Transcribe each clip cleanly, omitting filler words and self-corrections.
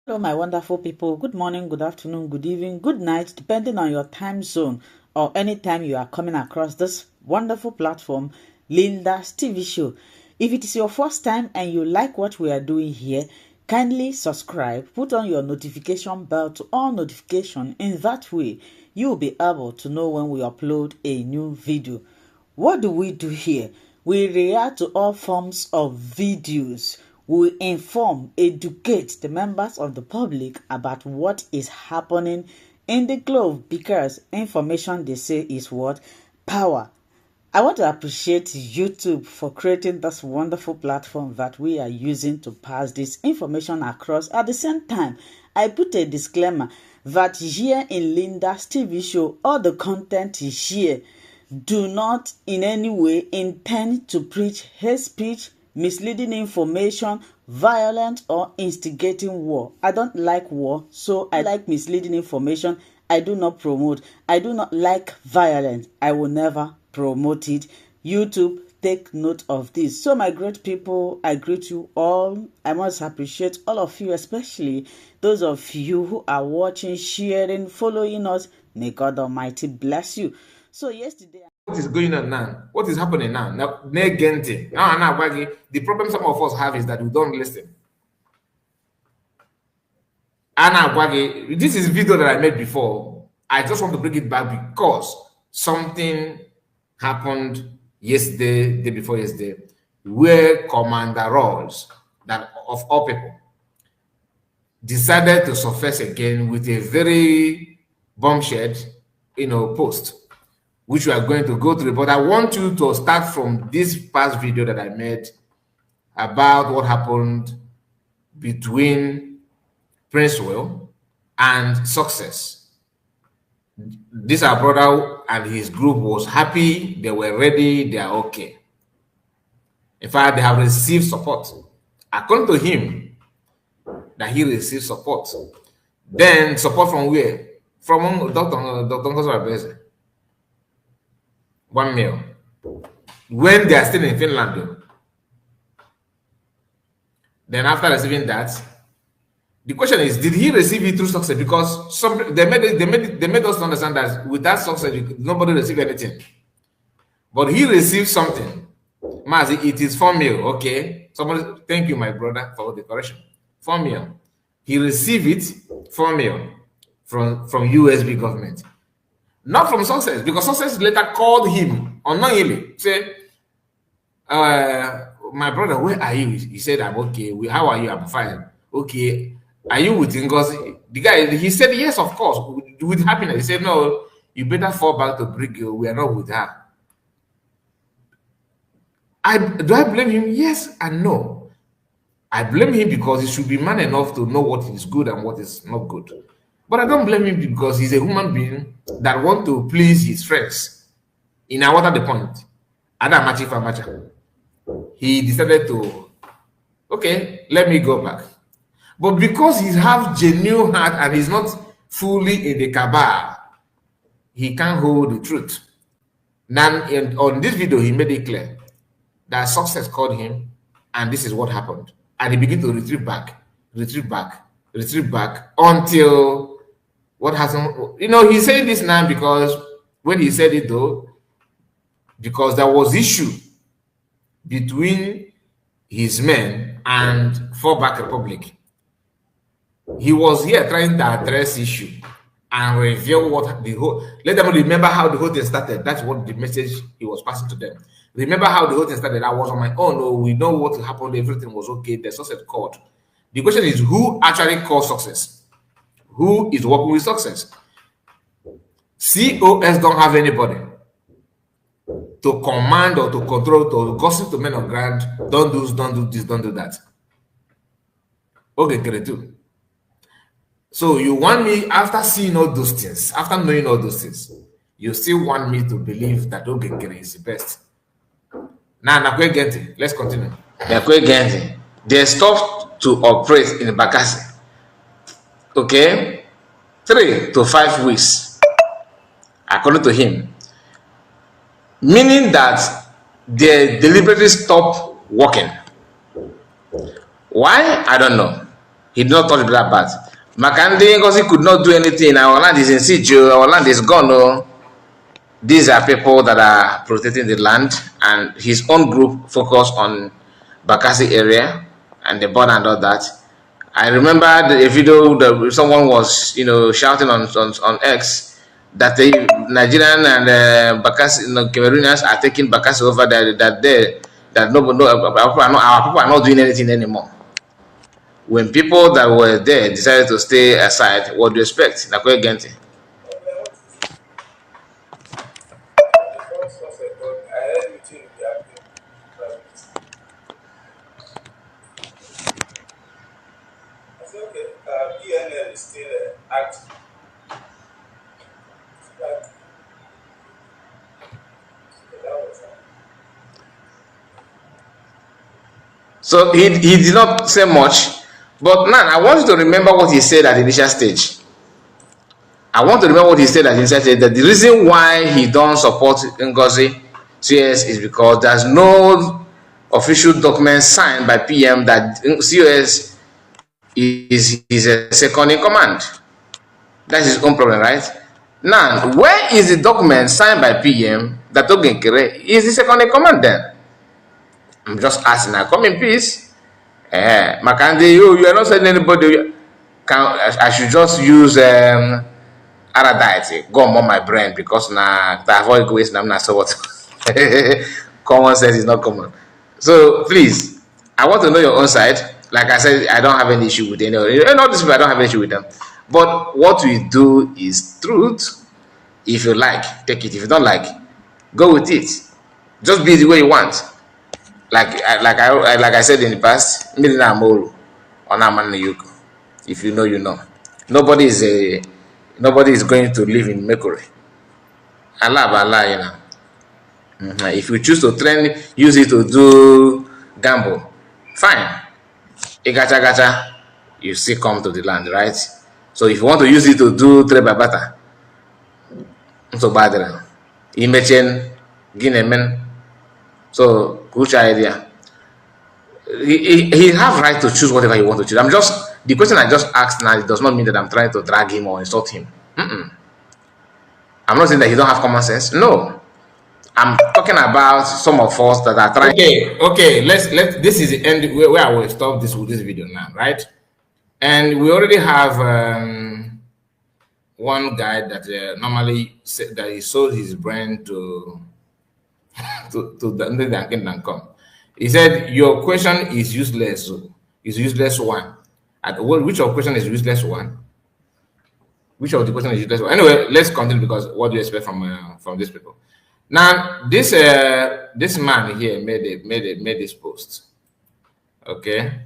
Hello, my wonderful people. Good morning, good afternoon, good evening, good night, depending on your time zone or any time you are coming across this wonderful platform, Linda's TV show. If it is your first time and you like what we are doing here, kindly subscribe, put on your notification bell to all notification. In that way, you will be able to know when we upload a new video. What do we do here? We react to all forms of videos. We inform, educate the members of the public about what is happening in the globe, because information, they say, is what? Power. I want to appreciate YouTube for creating this wonderful platform that we are using to pass this information across. At the same time, I put a disclaimer that here in Linda's TV show, all the content is here do not in any way intend to preach hate speech, misleading information, violent or instigating war. I don't like war, so I like misleading information. I do not promote. I do not like violence. I will never promote it. YouTube, take note of this. So my great people, I greet you all. I must appreciate all of you, especially those of you who are watching, sharing, following us. May God Almighty bless you. So yesterday, what is going on now? What is happening now? Now, the problem some of us have is that we don't listen. This is a video that I made before. I just want to bring it back because something happened yesterday, day before yesterday, where Commander Rolls, that of all people, decided to surface again with a very bombshell, post, which we are going to go through. But I want you to start from this past video that I made about what happened between Prince Will and Success. This our brother and his group was happy, they were ready, they are okay. In fact, they have received support. According to him, that he received support. Then support from where? From Dr. Nkosor 1 mil. When they are still in Finland, though. Then after receiving that, the question is, did he receive it through Success? Because they made us understand that with that Success, nobody received anything. But he received something. Mazi, it is 4 mil. Okay. Somebody, thank you, my brother, for the correction. 4 mil. He received it 4 mil from USB government. Not from Success, because Success later called him unknowingly, said, my brother, where are you? He said, I'm okay. How are you? I'm fine. Okay. Are you with Ngozi? The guy, he said, yes, of course, with happiness. He said, no, you better fall back to Brigio. We are not with her. Do I blame him? Yes and no. I blame him because he should be man enough to know what is good and what is not good. But I don't blame him because he's a human being that wants to please his friends. In what are the point? He decided to, okay, let me go back. But because he has genuine heart and he's not fully in the cabal, he can't hold the truth. Now, on this video, he made it clear that Success called him, and this is what happened. And he began to retreat back until what happened. He's saying this now because when he said it, though, because there was issue between his men and Fallback Republic. He was here trying to address issue and reveal what the whole. Let them remember how the whole thing started. That's what the message he was passing to them. Remember how the whole thing started. I was on my own. Oh, we know what happened. Everything was okay. The Success called. The question is, who actually called Success? Who is working with Success? COS don't have anybody to command or to control, to gossip to men on ground. Don't do this, don't do that. Okay, Keretu. So you want me, after seeing all those things, after knowing all those things, you still want me to believe that Ogekere is the best. Now, let's continue. They stopped to operate in Bakassi. Okay? 3 to 5 weeks, according to him. Meaning that they deliberately stopped working. Why? I don't know. He did not touch that part. Makande, because he could not do anything. Our land is in siege. Our land is gone. Oh. These are people that are protecting the land, and his own group focused on Bakassi area and the border and all that. I remember a video that someone was, shouting on X that the Nigerian and Bakassi, Cameroonians are taking Bakassi over there. That our people are not doing anything anymore. When people that were there decided to stay aside, what do you expect? Nakwe Gente. PNL is still active. So he did not say much, but now I want you to remember what he said at the initial stage. I want to remember what he said at the initial stage, that the reason why he don't support Ngozi CS is because there's no official document signed by PM that COS is a second in command. That's his own problem, right? Now, where is the document signed by PM that Ogenkere is the second in command then? I'm just asking now, come in peace. Makande, you are not sending anybody. I should just use Aradite, go on my brain, because now to avoid waste, I'm not so what. Common sense is not common. So please, I want to know your own side. Like I said, I don't have any issue with any of them. All these people, I don't have any issue with them. But what we do is truth. If you like, take it. If you don't like, go with it. Just be the way you want. Like I said in the past, if you know, you know. Nobody is going to live in Mercury. Allah, you know. If you choose to use it to do gamble, fine. Gacha, you still come to the land, right? So if you want to use it to do trade by barter, so bad. Imechen, Guinean. So which idea? He have right to choose whatever he want to choose. The question I just asked now, it does not mean that I'm trying to drag him or insult him. I'm not saying that he don't have common sense. No. I'm talking about some of us that are trying. Okay. This is the end where I will stop this with this video now, right? And we already have one guy that normally said that he sold his brain to the. He said your question is useless. Is useless one. Which of question is useless one? Which of the question is useless one? Anyway, let's continue, because what do you expect from these people? Now, this man here made this post. Okay,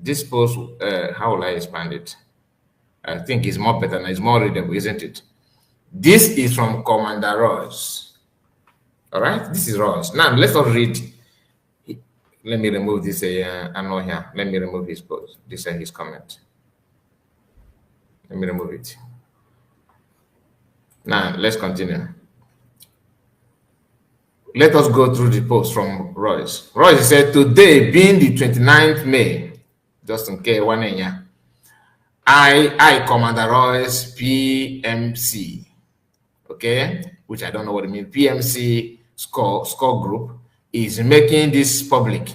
this post, how will I expand it? I think it's more better and it's more readable, isn't it? This is from Commander Ross. All right, this is Ross. Now let's not read. Let me remove this. I'm not here. Let me remove his post. This is his comment. Let me remove it. Now let's continue. Let us go through the post from Royce. Royce said, today being the 29th May, just in case one year, I Commander Royce PMC, okay, which I don't know what it means. PMC score group is making this public.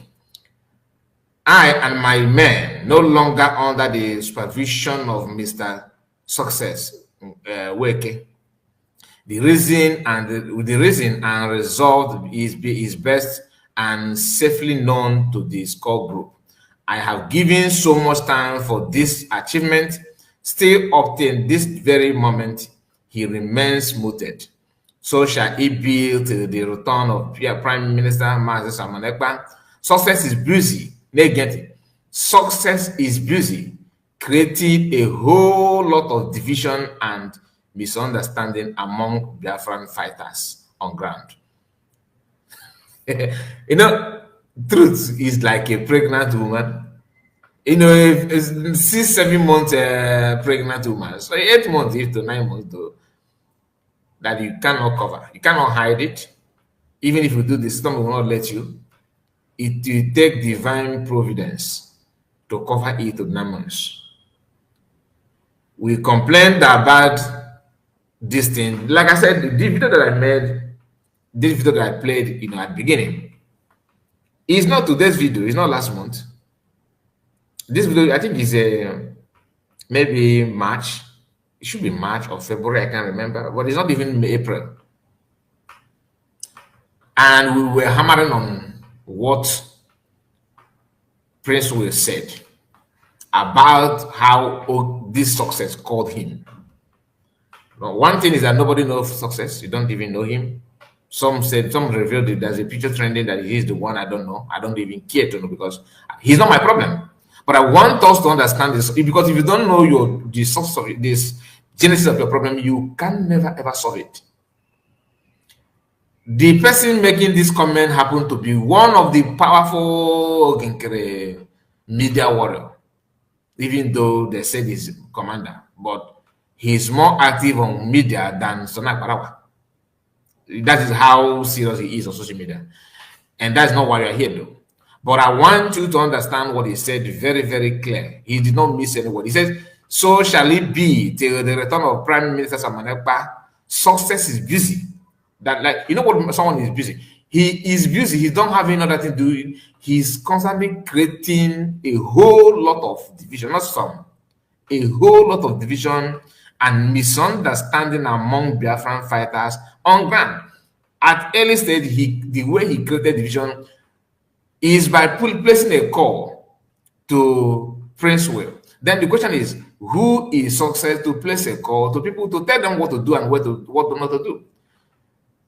I and my men no longer under the supervision of Mr. Success Weke. The reason and result is best and safely known to the score group. I have given so much time for this achievement. Still up till this very moment, he remains muted. So shall it be till the return of Prime Minister Mazi Salman Ekpa. Success is busy. Success is busy creating a whole lot of division and misunderstanding among Biafran fighters on ground. Truth is like a pregnant woman. If 6-7 months pregnant woman, so 8 months, 8 to 9 months, though, that you cannot cover, you cannot hide it. Even if you do, the system will not let you. It will take divine providence to cover it to 9 months. We complained about this thing. Like I said, the video that I made, this video that I played, at the beginning, is not today's video. It's not last month. This video, I think, is maybe March. It should be March or February. I can't remember, but it's not even April. And we were hammering on what Prince Will said about how this success called him. Now, one thing is that nobody knows success. You don't even know him. Some revealed that there's a picture trending that he's the one. I don't know. I don't even care to know because he's not my problem. But I want us to understand this, because if you don't know the source of it, this genesis of your problem, you can never ever solve it. The person making this comment happened to be one of the powerful media warrior, even though they said he's commander, but he's more active on media than Sonak Parawa. That is how serious he is on social media. And that's not why you're here, though. But I want you to understand what he said very, very clear. He did not miss any word. He says, so shall it be till the return of Prime Minister Ekpa. Success is busy. That, like, you know what, someone is busy. He is busy. He don't have any other thing to do. He's constantly creating a whole lot of division, not some, a whole lot of division and misunderstanding among Biafran fighters on ground. At early stage, the way he created division is by placing a call to Prince Will. Then the question is, who is success to place a call to people to tell them what to do and what not to do?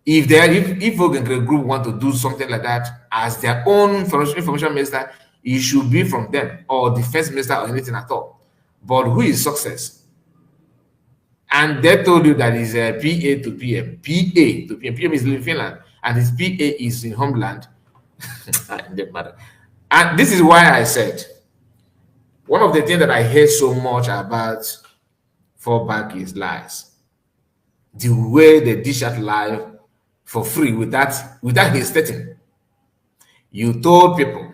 If Àgàinst group want to do something like that as their own information minister, it should be from them or the first minister or anything at all. But who is success? And they told you that is PA to PM. PA to PM. PM is in Finland and his PA is in homeland. And this is why I said one of the things that I hate so much about Fallback is lies. The way they dish out live for free without hesitating. You told people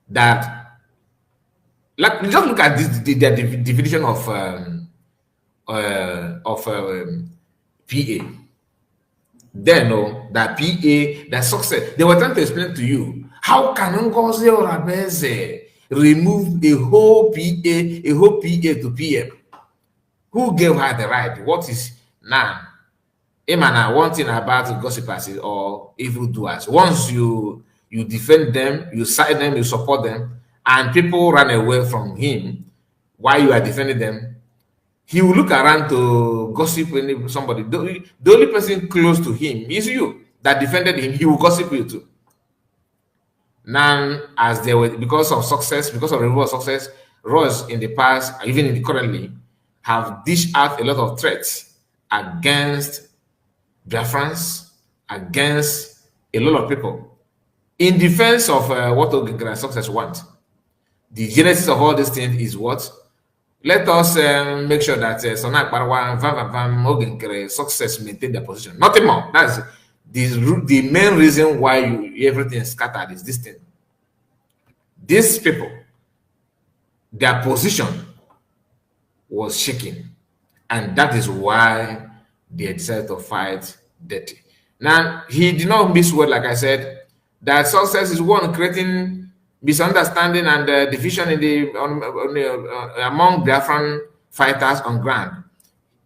that, like, just look at this, the definition of PA. They know that PA, that success. They were trying to explain to you, how can Ngozi Orabeze remove a whole PA to PM? Who gave her the right? What is now? Emana, one thing about gossipers or evildoers, once you defend them, you side them, you support them, and people run away from him while you are defending them, he will look around to gossip somebody. The only person close to him is you that defended him. He will gossip you too. Now, as they were, because of success, because of removal of success, Royals in the past, even currently, have dished out a lot of threats against Biafrans, against a lot of people, in defense of what Àgàinst success want. The genesis of all these things is what? Let us make sure that Sonak Parwa and Àgàinst success maintain their position. Nothing more. That's the main reason why everything is scattered is this thing. These people, their position was shaking, and that is why they decided to fight dirty. Now, he did not miss word, like I said, that success is one creating misunderstanding and division in among Biafran fighters on ground.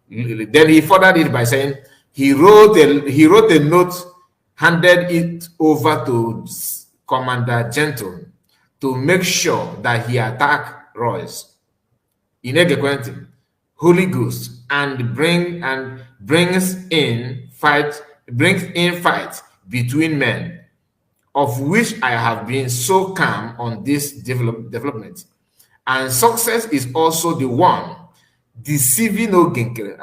Then he furthered it by saying he wrote a note, handed it over to Commander Gentle to make sure that he attacked Royce in Àgàinst, Holy Ghost, and brings in fight between men, of which I have been so calm on this development. And success is also the one deceiving Àgàinst.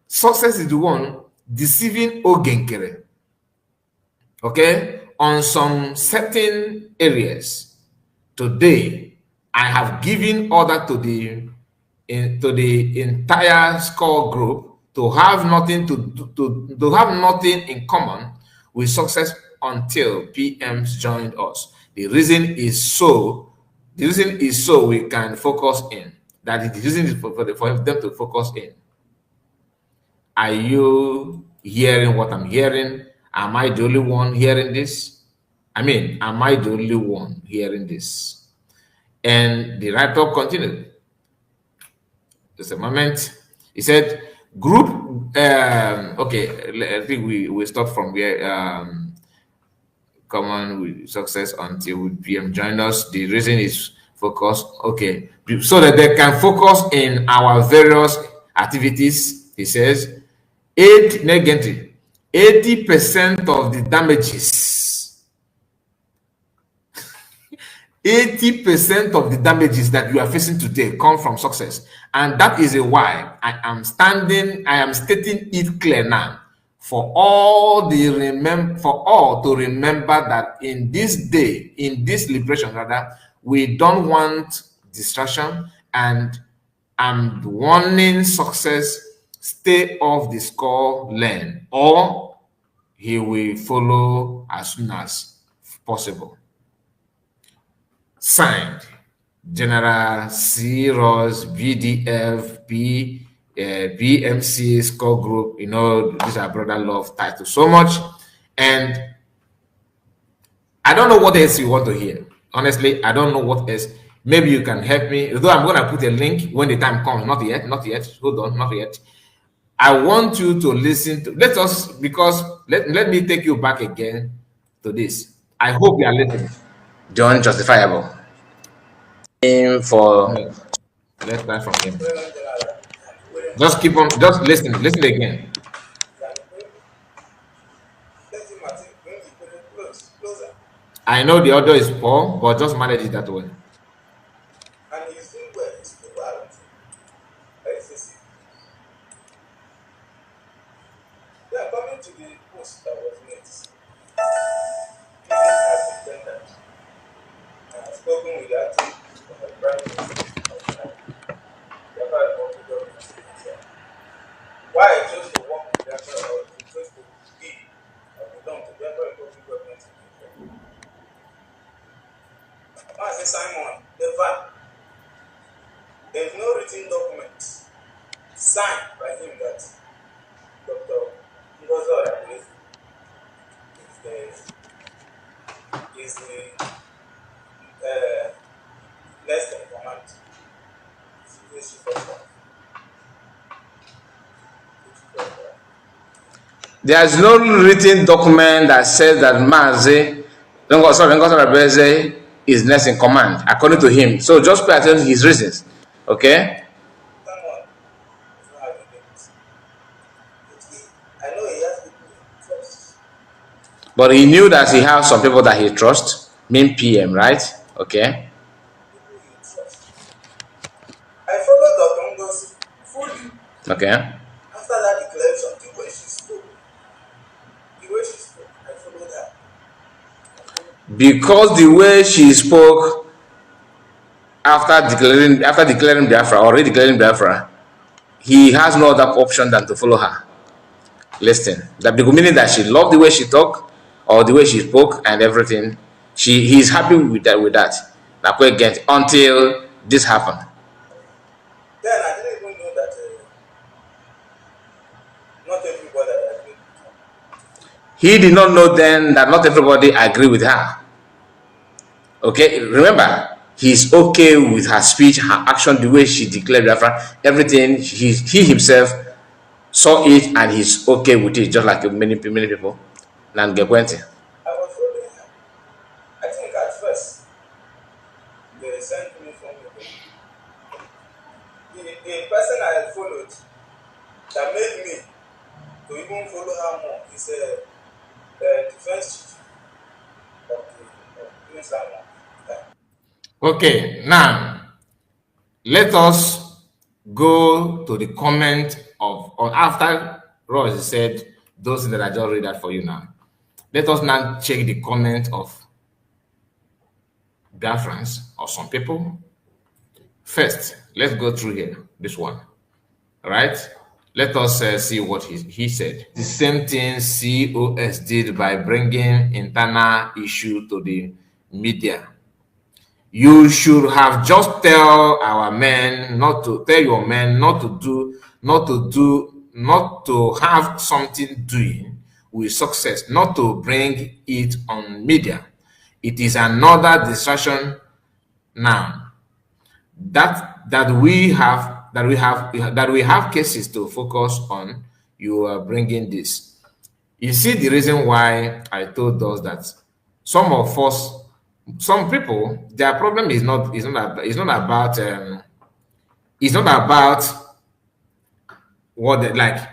Success is the one deceiving Àgàinst. Okay, on some certain areas. Today, I have given order to the entire score group to have nothing to have nothing in common with success until PMs joined us. The reason is so we can focus in. That the reason is for them to focus in. Are you hearing what I'm hearing? Am I the only one hearing this? I mean, am I the only one hearing this? And the writer continued. Just a moment. He said, group, okay, I think we stop from where common with success until PM join us. The reason is focus, okay, so that they can focus in our various activities. He says, 80% of the damages, 80% of the damages that you are facing today come from success. And that is why I am stating it clear now for all to remember that in this day, in this liberation rather, we don't want distraction, and I'm warning success, stay off the score lane, or he will follow as soon as possible. Signed, General C. Ross, BDF, BMC, Score Group. You know, these are brother love titles so much. And I don't know what else you want to hear. Honestly, I don't know what else. Maybe you can help me. Although I'm going to put a link when the time comes. Not yet. Hold on, not yet. I want you to listen to, let me take you back again to this. I hope you are listening. John Justifiable. For let's start from him. Just keep on, just listen again. I know the audio is poor, but just manage it that way. Why I chose to work with Biafra or to chose to be or belong to Biafra Republic government. I say Simon, never. There is no written document signed by him that Dr. Ngozo is the less than command. There's no written document that says that Mazi Ngozo is next in command, according to him. So just pay attention to his reasons. Okay? But he knew that he has some people that he trusts, mean PM, right? Okay. I followed Dr. Ngozi fully. Okay. After that declaration, the way she spoke, I followed her. Because the way she spoke after declaring Biafra, already declaring Biafra, he has no other option than to follow her. Listen, that meaning that she loved the way she talked or the way she spoke and everything. He's happy with that. Until this happened. Then I didn't even know that not everybody agreed. He did not know then that not everybody agreed with her. Okay, remember, he's okay with her speech, her action, the way she declared Biafra, everything. He himself saw it and he's okay with it, just like many people. I was following her. I think at first they sent me from the person I had followed that made me to even follow her more is the defense chief of the Islam. Okay, now let us go to the comment of after Ross said those that I just read that for you now. Let us now check the comment of Biafrans or some people. First, let's go through here, this one. All right? Let us see what he said. The same thing COS did by bringing internal issue to the media. You should have just tell our men not to tell your men not to have something doing with success, not to bring it on media. It is another distraction now that we have cases to focus on. You are bringing this. You see the reason why I told us that some people, their problem is not about what they like.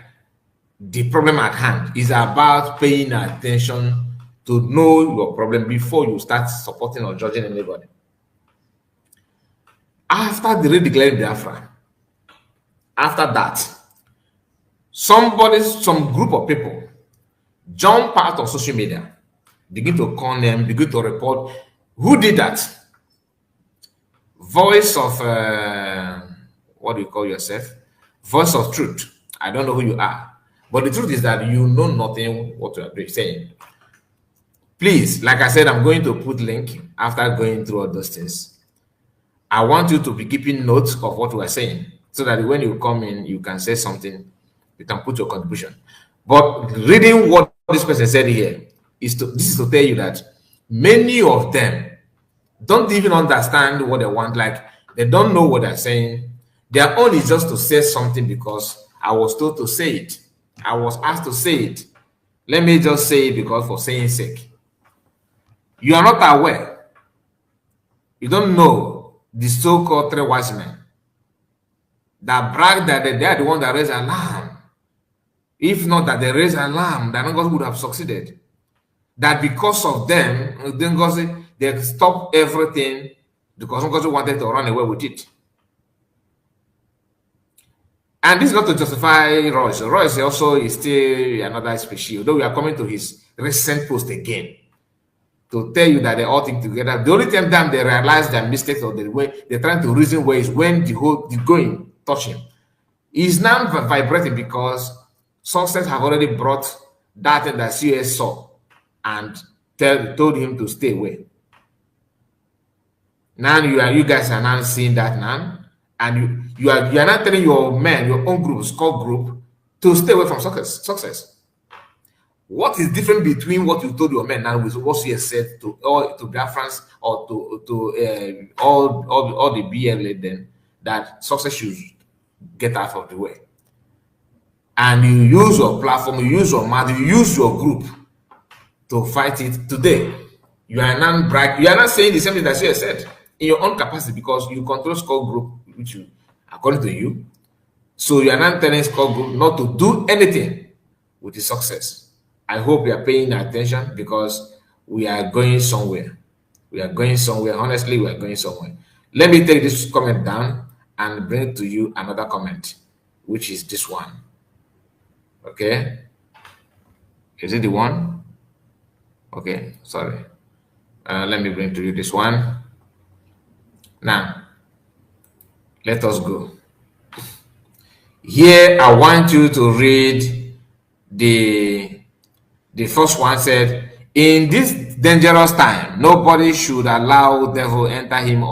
The problem at hand is about paying attention to know your problem before you start supporting or judging anybody. After the redeclaring Biafra, after that, some group of people jump out of social media, begin to call them, begin to report. Who did that? Voice of what do you call yourself? Voice of truth. I don't know who you are, but the truth is that you know nothing what you are saying. Please, like I said, I'm going to put link after going through all those things. I want you to be keeping notes of what we are saying, so that when you come in, you can say something, you can put your contribution. But reading what this person said here is to tell you that many of them don't even understand what they want. Like, they don't know what they're saying. Their own is just to say something because I was told to say it. I was asked to say it. Let me just say it because for saying sake. You are not aware. You don't know the so-called three wise men that brag that they are the one that raised alarm. If not that they raised alarm, then God would have succeeded. That because of them, then God, they stopped everything because God wanted to run away with it. And this is not to justify Royce. Royce also is still another species, although we are coming to his recent post again to tell you that they all think together. The only time they realize their mistakes or the way they're trying to reason ways when the going touch him. He's now vibrating because success have already brought that thing that CS saw and told him to stay away. Now you guys are now seeing that now, and you are not telling your men, your own group, score group, to stay away from success. What is different between what you told your men now with what you said to Biafrans or to all the BLA then, that success should get out of the way? And you use your platform, you use your mouth, you use your group to fight it today. You are not saying the same thing that you said in your own capacity because you control score group, which you, according to you. So you are not telling score group not to do anything with the success. I hope you are paying attention because we are going somewhere. We are going somewhere. Honestly, we are going somewhere. Let me take this comment down and bring to you another comment, which is this one. Okay. Is it the one? Okay, sorry. Let me bring to you this one. Now, let us go. Here, I want you to read the first one. Said, in this dangerous time, nobody should allow devil enter him.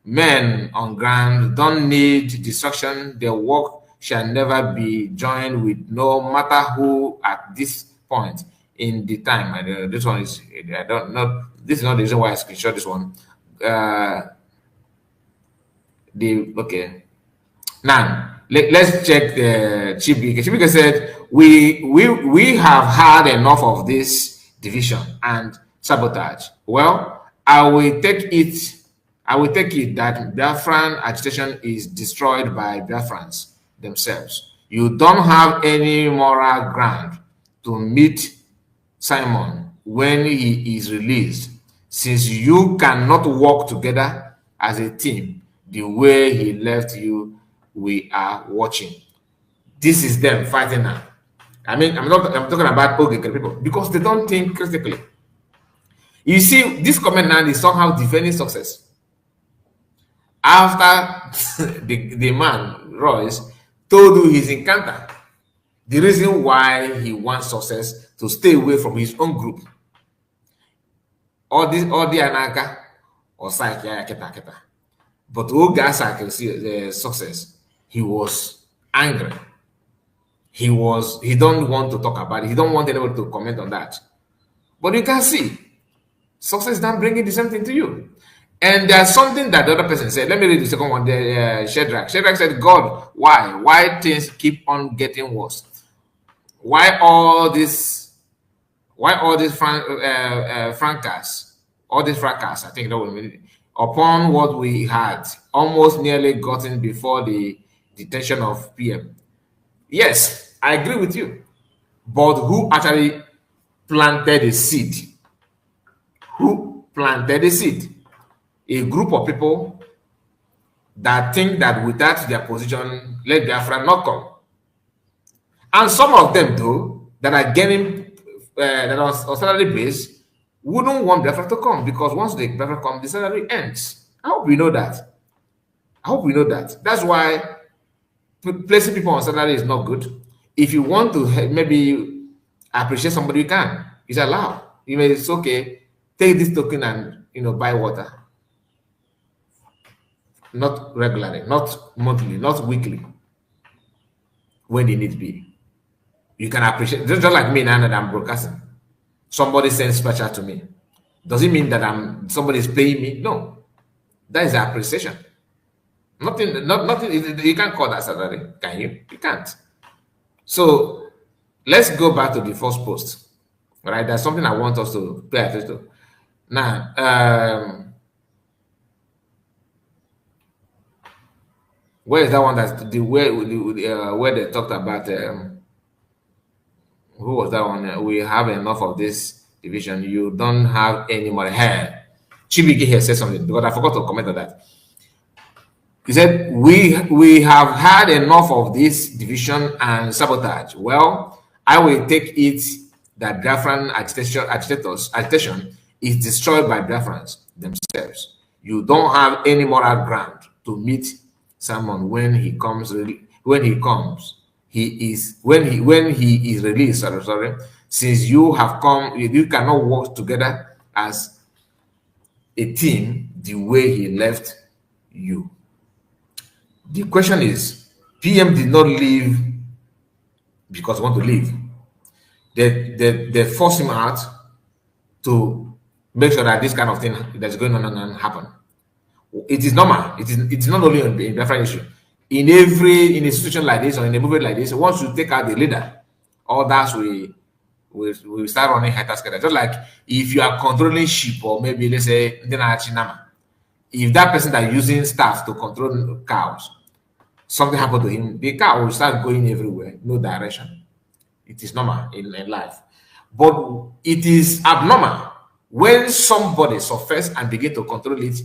Men on ground don't need destruction. Their work shall never be joined with no matter who at this point in the time. This one is, I don't know, this is not the reason why I screenshot this one. Okay. Now, let's check the Chibike. Chibike said, we have had enough of this division and sabotage. Well, I will take it that Biafran agitation is destroyed by Biafrans themselves. You don't have any moral ground to meet Simon when he is released, since you cannot work together as a team the way he left you. We are watching. This is them fighting now. I mean, I'm talking about okay people because they don't think critically. You see, this comment now is somehow defending success. After the man, Royce, told you his encounter, the reason why he wants success to stay away from his own group. all the anaka or psych kita. But who got the success, he was angry. He don't want to talk about it. He don't want anyone to comment on that. But you can see, success is not bringing the same thing to you. And there's something that the other person said. Let me read the second one. Shadrach said, God, why? Why things keep on getting worse? Why all this fracas, I think that would mean, upon what we had almost nearly gotten before the detention of PM. Yes, I agree with you. But who actually planted the seed? Who planted the seed? A group of people that think that without their position, let Biafra not come. And some of them, though, that are getting that are on salary base, wouldn't want Biafra to come, because once the Biafra come, the salary ends. I hope we know that. That's why placing people on salary is not good. If you want to maybe appreciate somebody, you can. It's allowed. It's okay. Take this token and buy water. Not regularly, not monthly, not weekly. When it needs be. You can appreciate, just like me now that I'm broadcasting. Somebody sends special to me. Does it mean that somebody is paying me? No. That is appreciation. Nothing, you can't call that salary, can you? You can't. So let's go back to the first post. All right, there's something I want us to pay attention to. Now, where is that one that's where they talked about who was that one? We have enough of this division. You don't have any more hair. Chibiki here said something, because I forgot to comment on that. He said, we have had enough of this division and sabotage. Well, I will take it that Biafran agitation is destroyed by Biafrans themselves. You don't have any moral ground to meet someone when he is released. Sorry, since you have come, you cannot work together as a team the way he left you. The question is, PM did not leave because he wanted to leave. They forced him out to make sure that this kind of thing that's going on and happen. It is normal. It's not only in Biafran issue. In a situation like this or in a movement like this, once you take out the leader, others will start running head together. Just like if you are controlling sheep, or maybe let's say if that person that is using staff to control cows, something happened to him, the cow will start going everywhere, no direction. It is normal in life. But it is abnormal when somebody suffers and begin to control it,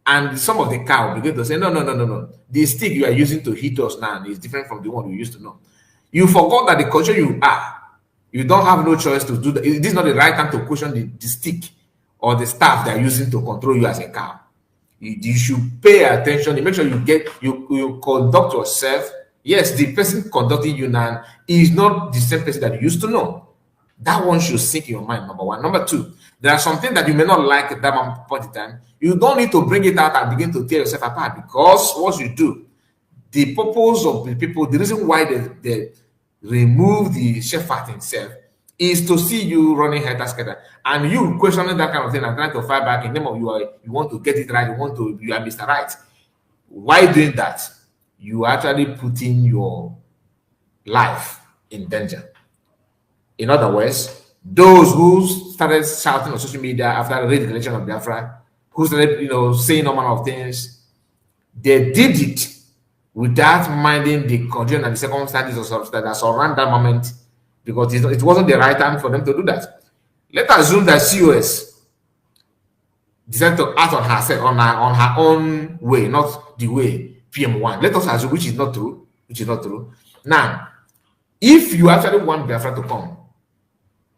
and some of the cow begin to say, no. The stick you are using to hit us now is different from the one you used to know. You forgot that the culture you are, you don't have no choice to do that. This is not the right time to question the stick or the staff they are using to control you as a cow. You should pay attention. You make sure you conduct yourself. Yes, the person conducting you now is not the same person that you used to know. That one should sink in your mind, number one. Number two, there are some things that you may not like at that point in time. You don't need to bring it out and begin to tear yourself apart, because what you do, the purpose of the people, the reason why they remove the shepherd himself is to see you running head together, and you questioning that kind of thing and trying to fight back in the name of you want to get it right, you are Mr. Right. Why doing that? You are actually putting your life in danger. In other words, those who started shouting on social media after the declaration of Biafra, who started saying all manner of things, they did it without minding the condition and the circumstances that surround that moment, because it wasn't the right time for them to do that. Let's assume that COS decided to act on herself, on her own way, not the way PM1. Let us assume, which is not true. Now, if you actually want Biafra to come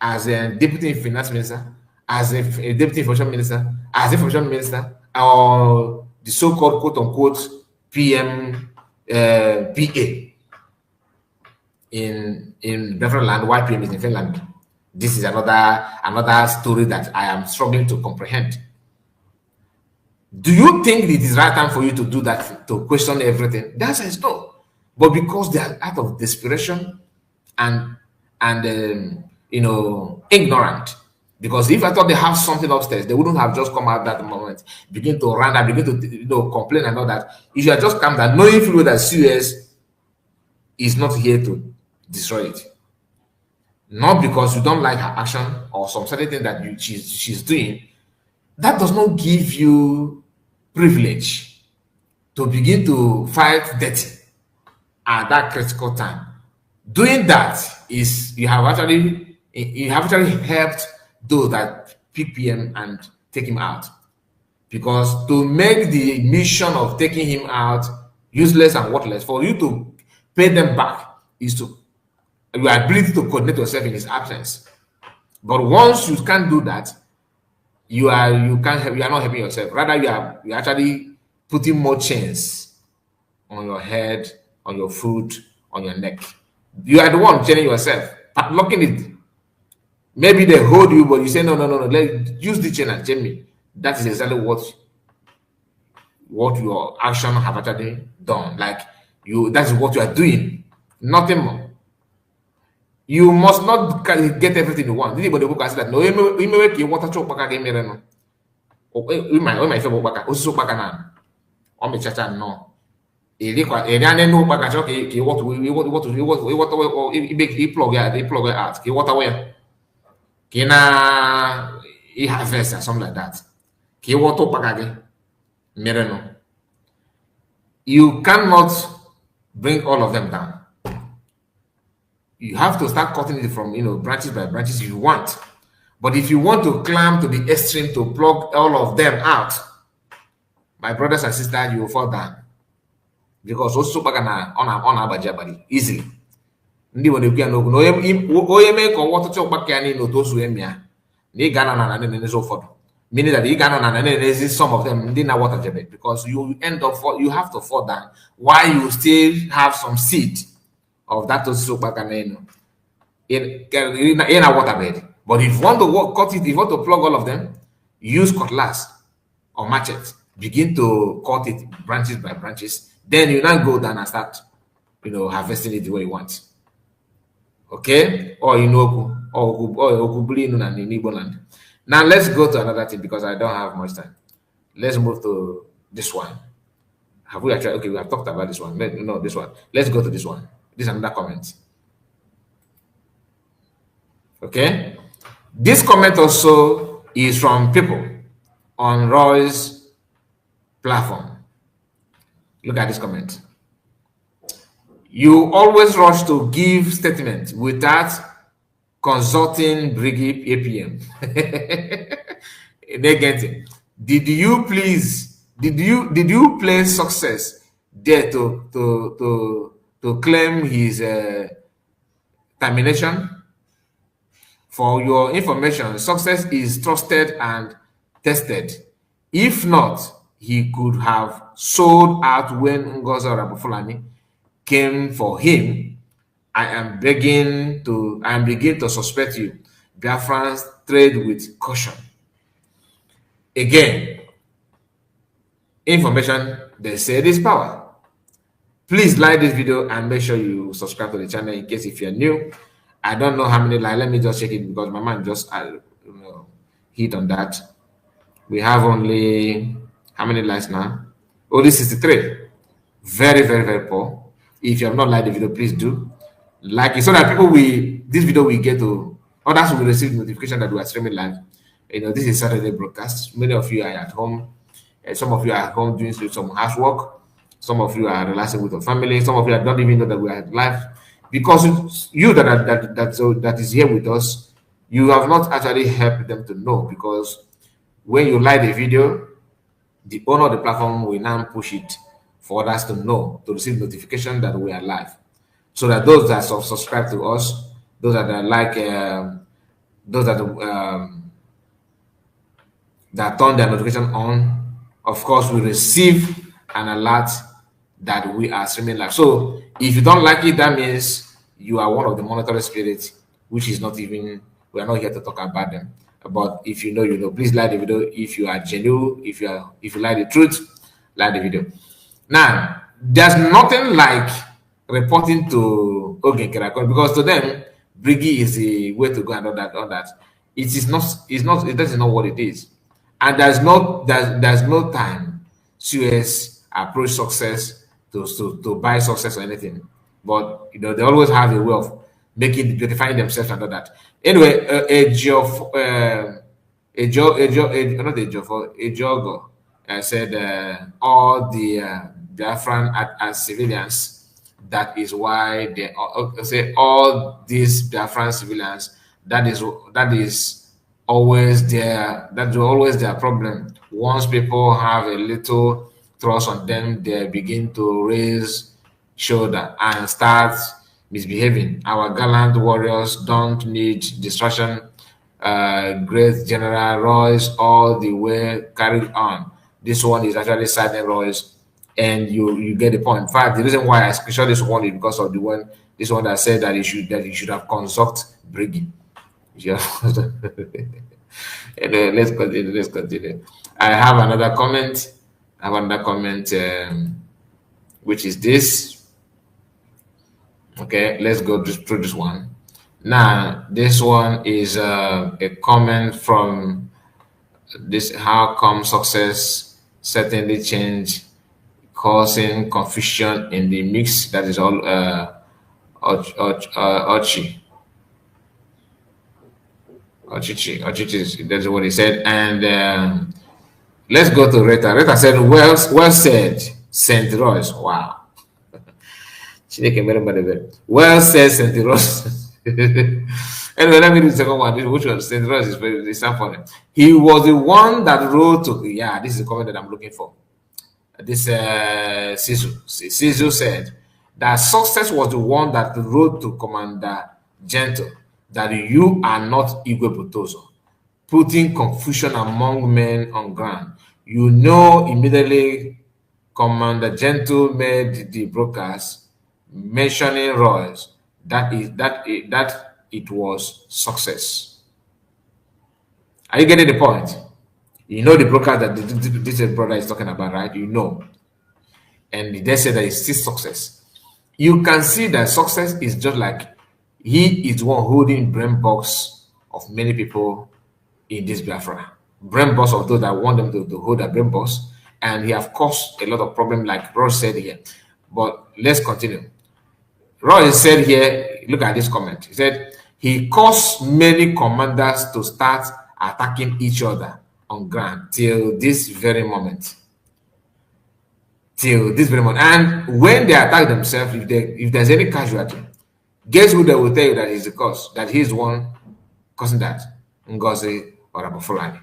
as a deputy finance minister, as a deputy information minister, as a information minister, or the so-called quote-unquote PM PA in Biafra land, while PM is in Finland, This is another story that I am struggling to comprehend. Do you think it is right time for you to do that, to question everything? The answer is no. But because they are out of desperation and ignorant. Because if I thought they have something upstairs, they wouldn't have just come out that moment, begin to run and begin to complain and all that. If you had just come down, knowing fully that CS is not here to destroy it. Not because you don't like her action or some certain thing that she's doing, that does not give you privilege to begin to fight dirty at that critical time. Doing that is you have actually helped those that pick PM and take him out. Because to make the mission of taking him out useless and worthless, for you to pay them back is to your ability to coordinate yourself in his absence. But once you can't do that, you are not helping yourself. Rather, you're actually putting more chains on your head, on your foot, on your neck. You are the one chaining yourself, locking it. Maybe they hold you, but you say no. Let's use the chain and chain me. That is exactly what your action have actually done. Like that is what you are doing. Nothing more. You must not get everything you want. Anybody who can say that no, you may make water chop back again. No, we might feel back. Also back na. O me chacha no. Ele no back chop. Ki what plug out. Ki water where. Ki na harvest or something like that. Ki water back again. No. You cannot bring all of them down. You have to start cutting it from branches by branches if you want. But if you want to climb to the extreme to plug all of them out, my brothers and sisters, you will fall down. Because also on abajabadi easily. Ndi wone bia no no oye me ko water chok back ani no to su emia. Ni gana na ne so fodo. Meaning that you gana na ne some of them ndi na water jebe because you you have to fall down while you still have some seed of that to back in a waterbed. But if you want to cut it, if you want to plug all of them, use cutlass or machete. Begin to cut it branches by branches. Then you now go down and start, harvesting it the way you want. Okay? Or land. Now let's go to another thing because I don't have much time. Let's move to this one. Have we actually? Okay, we have talked about this one. No, this one. Let's go to this one. This is another comment. Okay, this comment also is from people on Roy's platform. Look at this comment. You always rush to give statements without consulting Brigade APM. Negative. Did you play success there to claim his termination? For your information, success is trusted and tested. If not, he could have sold out when Ngozi Rabufulani came for him. I am beginning to suspect you. Biafrans trade with caution. Again, information, they said is power. Please like this video and make sure you subscribe to the channel in case if you're new. I don't know how many likes. Let me just check it because my man just hit on that. We have only how many likes now? Only 63. Very, very, very poor. If you have not liked the video, please do like it so that this video will get to others will receive notification that we are streaming live. This is Saturday broadcast. Many of you are at home. Some of you are at home doing some housework. Some of you are relaxing with your family. Some of you don't even know that we are live. Because you that is here with us, you have not actually helped them to know. Because when you like the video, the owner of the platform will now push it for others to know, to receive notification that we are live. So that those that subscribe to us, those that that turn their notification on, of course, will receive an alert that we are streaming live. So if you don't like it, that means you are one of the monitoring spirits, which is not even We are not here to talk about them. But if you know, you know. Please like the video if you are genuine. If you like the truth, like the video. Now, there's nothing like reporting to Ogen Kerakon, because to them, Brigi is the way to go and all that. It is not. It's not. That is not what it is. And there's no time CS approach success to buy success or anything. But you know, they always have a way of beautifying themselves and all that. Anyway, a jogo said all the Biafran as civilians. That is why they say all these Biafran civilians. That is always their problem. Once people have a little trust on them, they begin to raise shoulder and start misbehaving. Our gallant warriors don't need distraction. Great General Royce all the way carried on. This one is actually Sergeant Royce, and you get the point. In fact, the reason why I screenshot this one is because of this one that said that you should have consulted Briggy. Yeah. Anyway, let's continue. I have another comment. Which is this. Okay, let's go through this one. Now, this one is a comment from this: how come success certainly change, causing confusion in the mix? That is all Ochichi, that's what he said. And let's go to Rita. Rita said, well said, St. Royce. Wow. Well said, St. Royce. Anyway, let me read the second one. Which one? St. Royce is very funny. He was the one that wrote to, yeah, this is the comment that I'm looking for. This Sssion said that success was the one that wrote to Commander Gentle that you are not Igwe Butozo, putting confusion among men on ground. You know, immediately Commander Gentle made the broadcast mentioning Royce that it was success. Are you getting the point? You know the broadcast that this brother is talking about, right? You know. And they said that it's still success. You can see that success is just like he is one holding brain box of many people in this Biafra. Brain box of those that want them to hold a brain box. And he have caused a lot of problems, like Roy said here. But let's continue. Roy said here, look at this comment. He said, he caused many commanders to start attacking each other on ground till this very moment. And when they attack themselves, if there's any casualty, guess who they will tell you that is the cause, that he's the one causing that? Ngozi or Abu Fulani.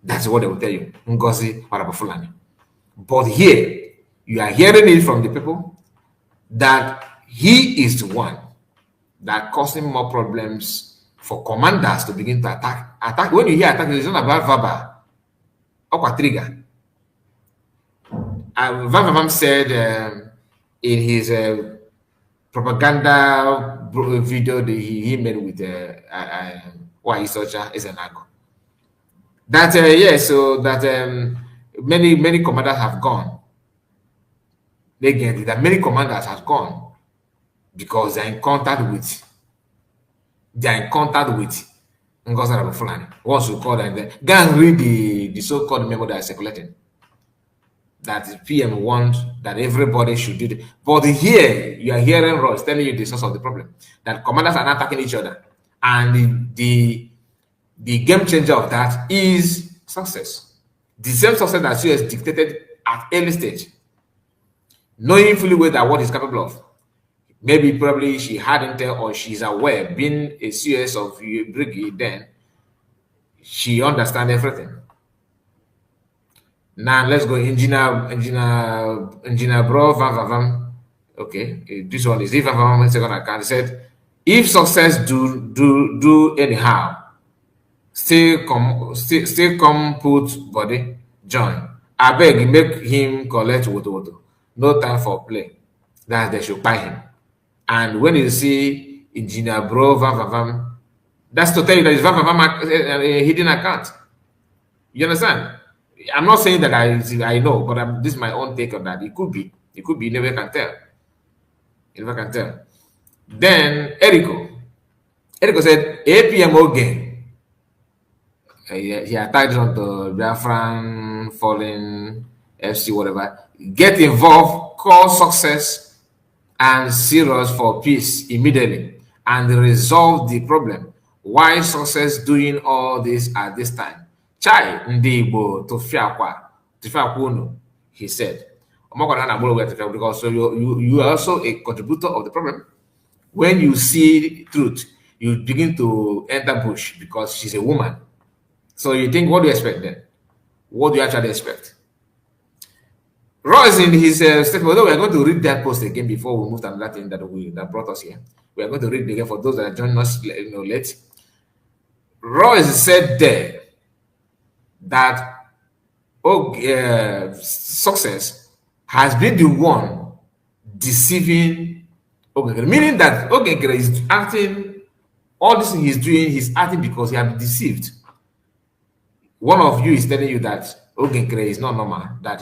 That's what they will tell you. Ngozi or Abu Fulani. But here, you are hearing it from the people that he is the one that causing more problems for commanders to begin to attack. When you hear attack, it's not about verbal. Okwa trigger. Van said in his propaganda video that he made with Isocha is an angle. That so that many commanders have gone. Again, that many commanders have gone because they're in contact with Ngozi Abu Fulani. Once you call them, go and read the so-called memo that is circulating. That the PM wants that everybody should do it. But here, you are hearing Ross telling you the source of the problem. That commanders are not attacking each other. And the game changer of that is success. The same success that she has dictated at early stage. Knowing fully well that what is capable of. Maybe probably she had intel or she's aware, being a CS of Brigade, then she understands everything. Now let's go engineer bro Van. Okay, this one is if Van second account. He said, if success do anyhow, still come put body join. I beg make him collect woto. No time for play. That they should buy him. And when you see engineer bro Van, That's to tell you that it's a hidden account. You understand? I'm not saying that I know, but this is my own take on that. It could be. It could be. You never can tell. You never can tell. Then Erico said APMO game. He attacked on the Biafran fallen FC, whatever. Get involved, call success, and serious for peace immediately, and resolve the problem. Why success doing all this at this time? Chai Ndibo to Fiakwa, he said. Because so you are also a contributor of the problem. When you see truth, you begin to enter bush because she's a woman. So you think, what do you expect then? What do you actually expect? Royce in his statement, although we are going to read that post again before we move to another thing that brought us here. We are going to read it again for those that are joining us late. Royce said there that success has been the one deceiving Ogengere, meaning that Ogengere is acting, all this thing he's doing, he's acting because he has been deceived. One of you is telling you that Ogengere is not normal, that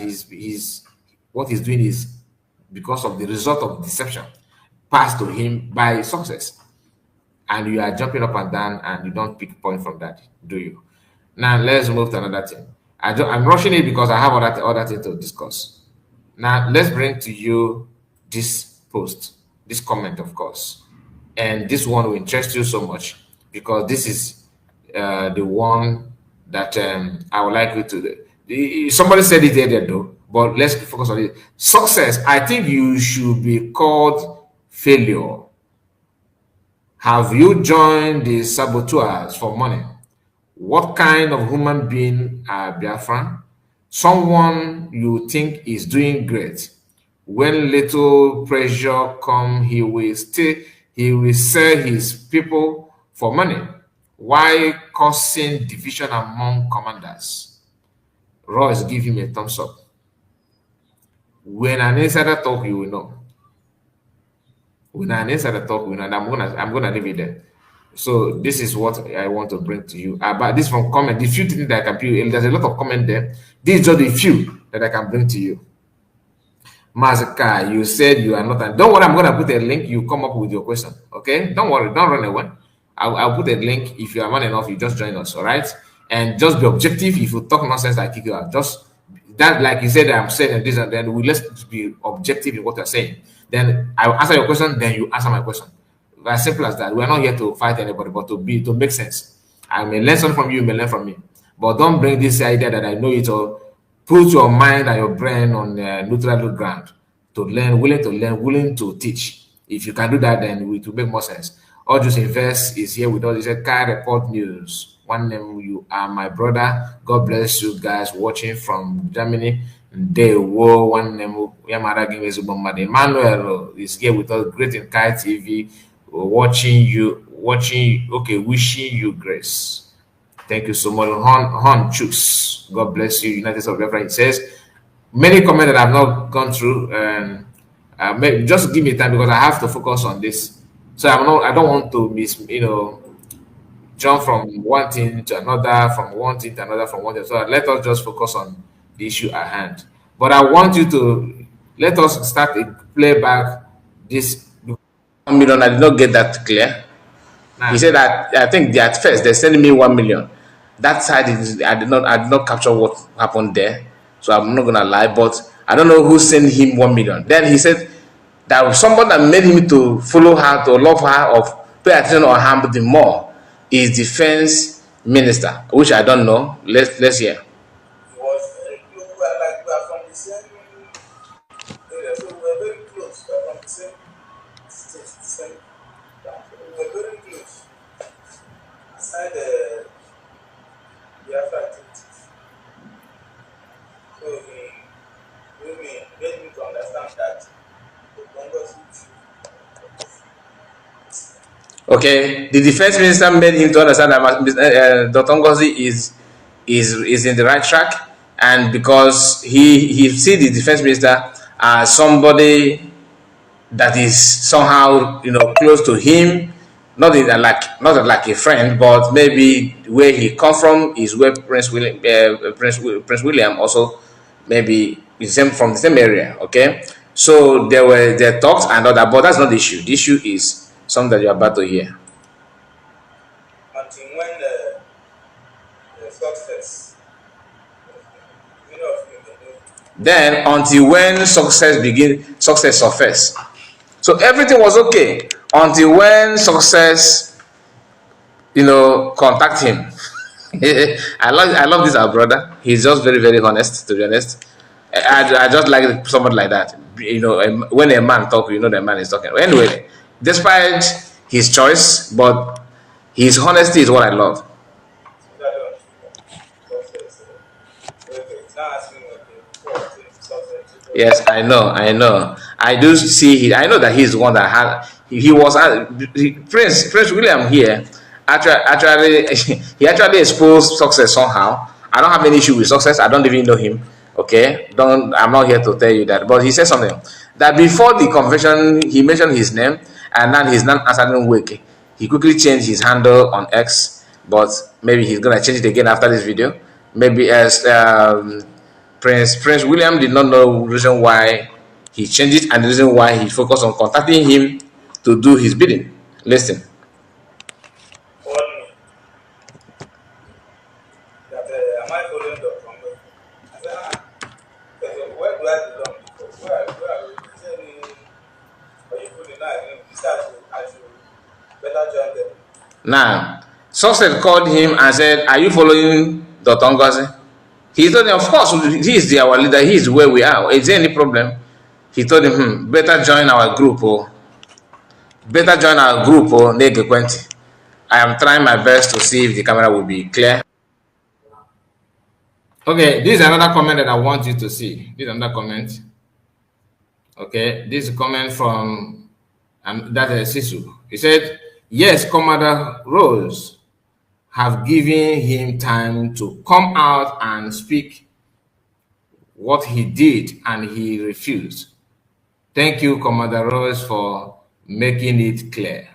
what he's doing is because of the result of deception passed to him by success. And you are jumping up and down and you don't pick point from that, do you? Now let's move to another thing. I'm rushing it because I have other things to discuss. Now let's bring to you this post, this comment, of course. And this one will interest you so much because this is the one that I would like you to. Somebody said it earlier though, but let's focus on it. Success, I think you should be called failure. Have you joined the saboteurs for money? What kind of human being are Biafran? Someone you think is doing great. When little pressure comes, he will sell his people for money. Why causing division among commanders? Royce, give him a thumbs up. When an insider talk, you will know. When an insider talk, you know, and I'm gonna leave it there. So this is what I want to bring to you. But this from comment, the few things that I can put, there's a lot of comment there. This is just the few that I can bring to you. Mazaka, you said you are not. Don't worry, I'm gonna put a link. You come up with your question. Okay? Don't worry, don't run away. I'll put a link. If you are man enough, you just join us, all right? And just be objective. If you talk nonsense, I kick you out. Just that, like you said, I'm saying this and then let's be objective in what you're saying. Then I will answer your question, then you answer my question. As simple as that. We're not here to fight anybody, but to make sense. I may learn something from you, you may learn from me. But don't bring this idea that I know it all. Put your mind and your brain on neutral ground to learn, willing to teach. If you can do that, then it will make more sense. Or just invest is here with us. He said, Kai Report News. One name, you are my brother. God bless you guys watching from Germany. They were one name. Emmanuel is here with us. Great in Kai TV. Wishing you grace. Thank you so much. Hon Chooks. God bless you. United States of Biafra. It says many comments that I've not gone through, and just give me time because I have to focus on this. So I don't want to jump from one thing to another, from one thing to another, from one thing. So let us just focus on the issue at hand. But I want you to let us start a playback this. 1 million, I did not get that clear. He said that I think at first they're sending me 1 million. That side I did not capture what happened there, so I'm not gonna lie. But I don't know who sent him 1 million. Then he said that someone that made him to follow her, to love her, or pay attention on her more is defense minister, which I don't know. Let's hear. He was very close. We are from the same area, so we were very close. We are from the same state, we were very close. Aside the Biafra activities, so he made me to understand that the Congress Okay, the defense minister made him to understand that Dr. Ngozi is in the right track, and because he see the defense minister as somebody that is somehow close to him, not like a friend, but maybe where he come from is where Prince William also maybe is from the same area. Okay, so there talks and all that, but that's not the issue. The issue is something that you're about to hear. Until when the success, Then until when success surface. So everything was okay until when success, contact him. I love this our brother. He's just very, very honest, to be honest. I just like someone like that. When a man talk, the man is talking. Anyway, despite his choice, but his honesty is what I love. Yes, I know. I do see. I know that he's the one that had. He was Prince William here. Actually, he actually exposed success somehow. I don't have any issue with success. I don't even know him. Okay, I'm not here to tell you that. But he said something that before the convention, he mentioned his name, and now he's not answering wake. He quickly changed his handle on X, but maybe he's gonna change it again after this video. Maybe as Prince William did not know the reason why he changed it and the reason why he focused on contacting him to do his bidding. Listen. Am I following the Conf? I said, where do I belong? Where are you? He said, are you putting that? He said, I should better join them. Now, Success called him and said, "Are you following Dr. Ngozi?" He told him, "Of course, he is our leader. He is where we are. Is there any problem?" He told him, "Better join our group. Better join our group. I am trying my best to see if the camera will be clear." Okay, this is another comment that I want you to see. This is another comment. Okay, this is a comment from that is Sssion. He said, "Yes, Commander Rose have given him time to come out and speak what he did, and he refused. Thank you, Commander Rose, for making it clear."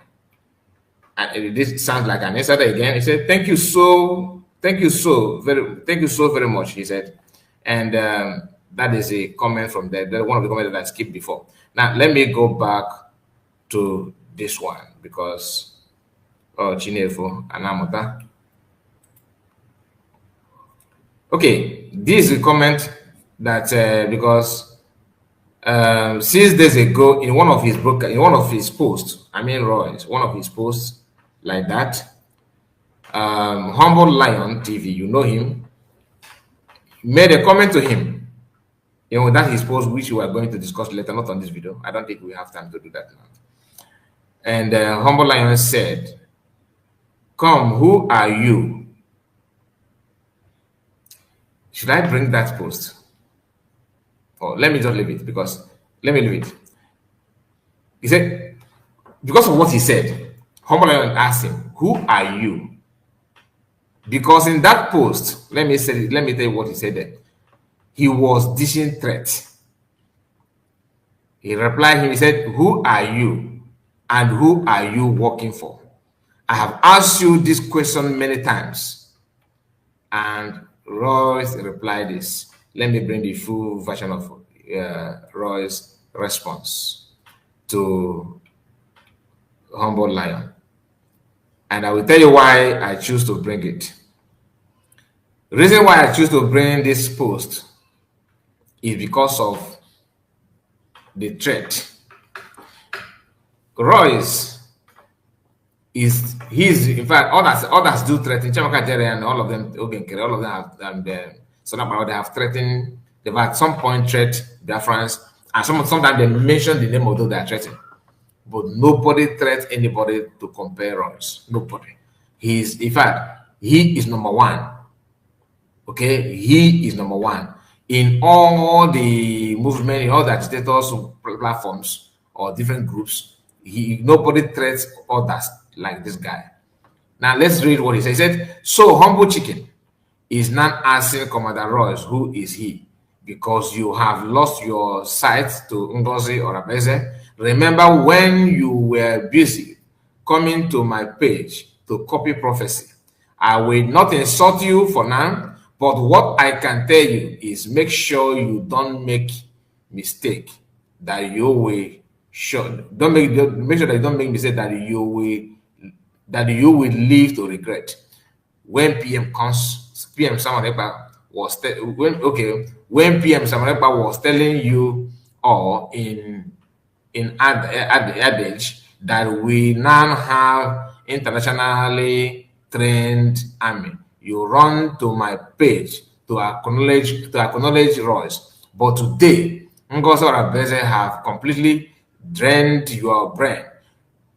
And this sounds like an insider again. He said, thank you so very much, he said. And that is a comment from there. One of the comments that I skipped before. Now, let me go back to this one because, Chinefo, Anamota. Okay, this is a comment that because 6 days ago in one of his posts, Roy's one of his posts like that, Humble Lion TV, you know him, made a comment to him. That his post, which we are going to discuss later, not on this video. I don't think we have time to do that now. And Humble Lion said, "Come, who are you?" Should I bring that post? Or let me just leave it let me leave it. He said, because of what he said, Humble Lion asked him, "Who are you?" Because in that post, let me tell you what he said there. He was dishing threat. He replied, he said, "Who are you? And who are you working for? I have asked you this question many times." And Royce replied this. Let me bring the full version of Roy's response to Humble Lion. And I will tell you why I choose to bring it. The reason why I choose to bring this post is because of the threat. Royce he's in fact others do threaten Chamaka Jerry and all of them, all of them have they have threatened, they've at some point threat Biafrans, and sometimes they mention the name of those they are threatening. But nobody threats anybody to compare Royce. Nobody. In fact, he is number one. Okay, he is number one in all the movement, in all the agitators platforms or different groups. Nobody threats others like this guy. Now let's read what he said. He said, "So Humble Chicken is not asking Commander Royce who is he, because you have lost your sight to Ngozi or Abeze. Remember when you were busy coming to my page to copy prophecy. I will not insult you for now, but what I can tell you is make sure you don't make mistake that you will sure make sure that you don't make mistake that you will live to regret. When PM comes, PM Samuel Ekpa was when PM Samuel Ekpa was telling you all in adage that we now have internationally trained army. You run to my page to acknowledge Royce. But today, Ngozi Oraveze have completely drained your brain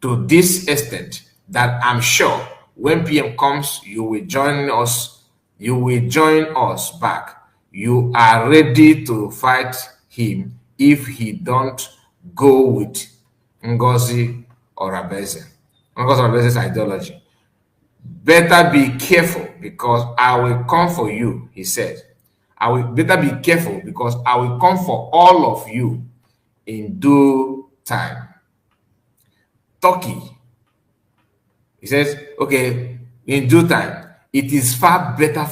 to this extent that I'm sure when PM comes, you will join us. You will join us back. You are ready to fight him if he don't go with Ngozi Oraveze. Ngozi Oraveze's ideology. Better be careful because I will come for you, he said. Better be careful because I will come for all of you in due time. Turkey, he says, okay, in due time, it is far better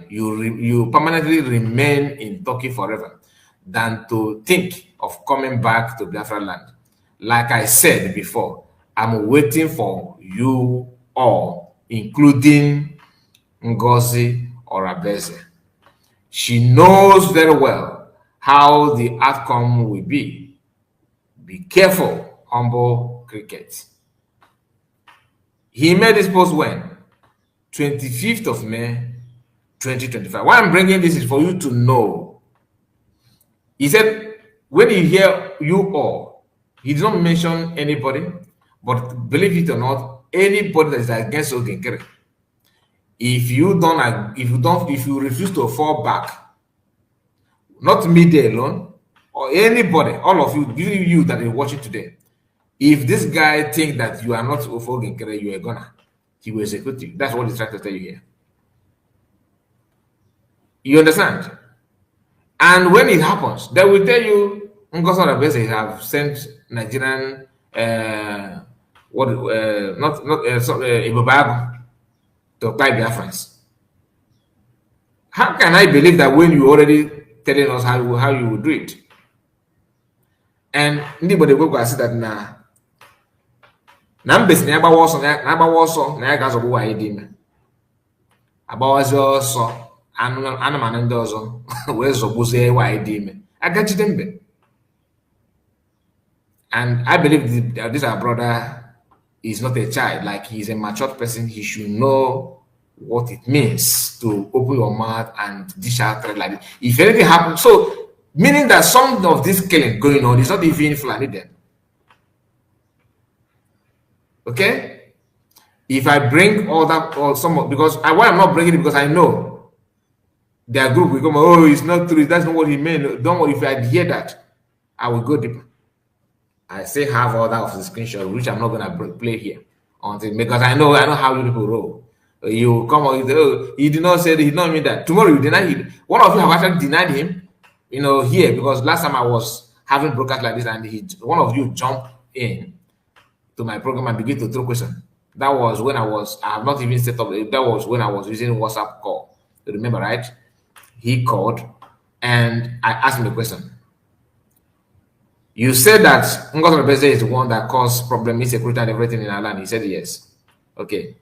you permanently remain in Turkey forever than to think of coming back to Biafra land. Like I said before, I'm waiting for you all, including Ngozi Oraveze. She knows very well how the outcome will be. Be careful, humble cricket. He made this post when? 25th of May, 2025. Why I'm bringing this is for you to know. He said, when you hear you all, he did not mention anybody, but believe it or not, anybody that is against Ogenkere, if you refuse to fall back, not me there alone, or anybody, all of you that are watching today, if this guy think that you are not Ogenkere, you are gonna, he will execute you. That's what he's trying to tell you here. You understand? And when it happens, they will tell you, Ngozi Oraveze have sent Nigerian Ibobago to apply Biafrans. How can I believe that when you already telling us how you would do it? And anybody will say that na mbesi na agbawa ọsọ na ya ga-azọgbu wa ịdị ime agbawazi ọsọ anụmanụ ndị ọzọ wee zọgbuzie wa ịdị ime agajide mbe. And I believe that this our brother is not a child, like he's a matured person. He should know what it means to open your mouth and dish out threat like this. If anything happens, so meaning that some of this killing going on is not even Fulani then. Okay? If I bring all that or some because why I'm not bringing it because I know their group will come, oh, it's not true, that's not what he meant. Don't worry, if I hear that, I will go deeper. I still have all that of the screenshot, which I'm not gonna play here until because I know how you people roll. You come on, he did not say that, he did not mean that. Tomorrow you deny him. One of you have actually denied him, here because last time I was having broadcast like this, and one of you jumped in to my program and began to throw questions. That was when I have not even set up. That was when I was using WhatsApp call. You remember, right? He called and I asked him a question. You said that Ngozi Oraveze is the one that caused problem, insecurity, and everything in our land. He said yes. Okay.